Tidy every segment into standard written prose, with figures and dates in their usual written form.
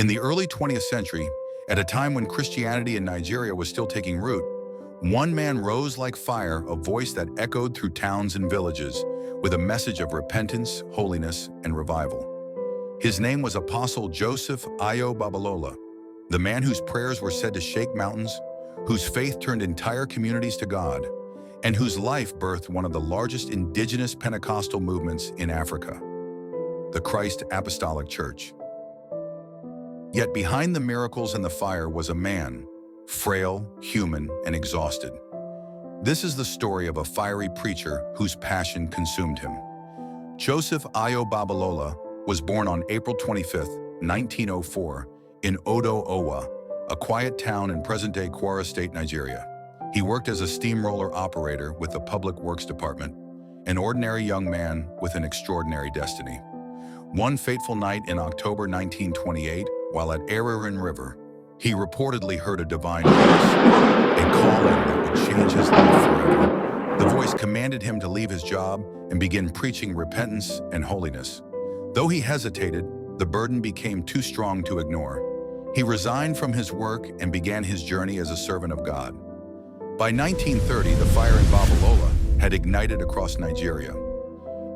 In the early 20th century, at a time when Christianity in Nigeria was still taking root, one man rose like fire, a voice that echoed through towns and villages with a message of repentance, holiness, and revival. His name was Apostle Joseph Ayo Babalola, the man whose prayers were said to shake mountains, whose faith turned entire communities to God, and whose life birthed one of the largest indigenous Pentecostal movements in Africa, the Christ Apostolic Church. Yet behind the miracles and the fire was a man, frail, human, and exhausted. This is the story of a fiery preacher whose passion consumed him. Joseph Ayo Babalola was born on April 25, 1904, in Odo Owa, a quiet town in present-day Kwara State, Nigeria. He worked as a steamroller operator with the Public Works Department, an ordinary young man with an extraordinary destiny. One fateful night in October 1928, while at Ararin River, he reportedly heard a divine voice, a calling that would change his life forever. The voice commanded him to leave his job and begin preaching repentance and holiness. Though he hesitated, the burden became too strong to ignore. He resigned from his work and began his journey as a servant of God. By 1930, the fire in Babalola had ignited across Nigeria.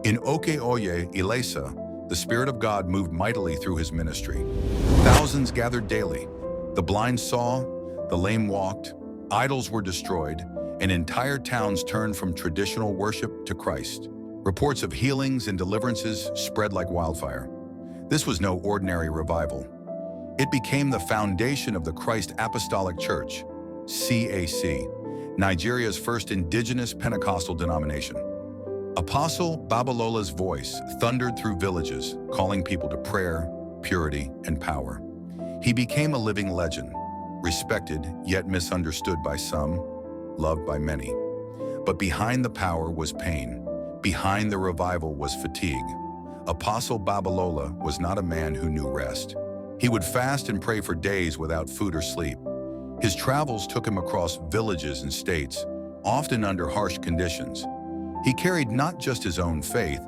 In Oke-Oye, Ilesa, the Spirit of God moved mightily through his ministry. Thousands gathered daily. The blind saw, the lame walked, idols were destroyed, and entire towns turned from traditional worship to Christ. Reports of healings and deliverances spread like wildfire. This was no ordinary revival. It became the foundation of the Christ Apostolic Church, CAC, Nigeria's first indigenous Pentecostal denomination. Apostle Babalola's voice thundered through villages, calling people to prayer, purity, and power. He became a living legend, respected yet misunderstood by some, loved by many. But behind the power was pain. Behind the revival was fatigue. Apostle Babalola was not a man who knew rest. He would fast and pray for days without food or sleep. His travels took him across villages and states, often under harsh conditions. He carried not just his own faith,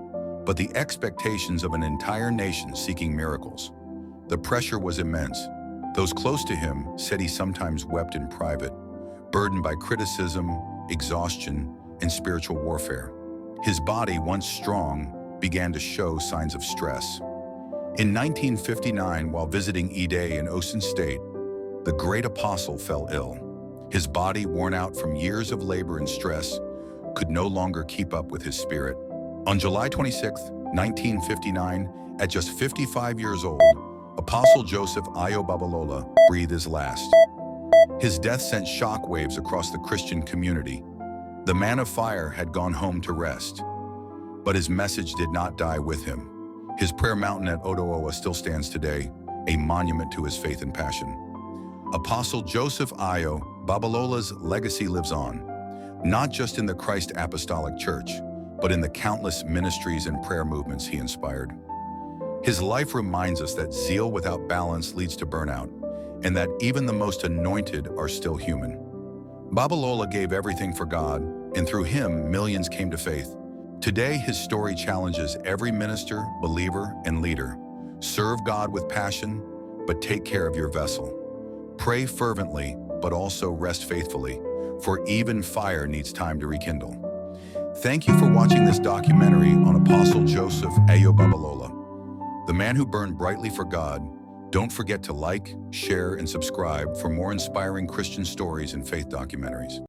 but the expectations of an entire nation seeking miracles. The pressure was immense. Those close to him said he sometimes wept in private, burdened by criticism, exhaustion, and spiritual warfare. His body, once strong, began to show signs of stress. In 1959, while visiting Ide in Osun State, the great apostle fell ill. His body, worn out from years of labor and stress, could no longer keep up with his spirit. On July 26, 1959, at just 55 years old, Apostle Joseph Ayo Babalola breathed his last. His death sent shockwaves across the Christian community. The man of fire had gone home to rest, but his message did not die with him. His prayer mountain at Odoawa still stands today, a monument to his faith and passion. Apostle Joseph Ayo Babalola's legacy lives on, not just in the Christ Apostolic Church, but in the countless ministries and prayer movements he inspired. His life reminds us that zeal without balance leads to burnout, and that even the most anointed are still human. Babalola gave everything for God, and through him, millions came to faith. Today, his story challenges every minister, believer, and leader. Serve God with passion, but take care of your vessel. Pray fervently, but also rest faithfully, for even fire needs time to rekindle. Thank you for watching this documentary on Apostle Joseph Ayo Babalola, the man who burned brightly for God. Don't forget to like, share, and subscribe for more inspiring Christian stories and faith documentaries.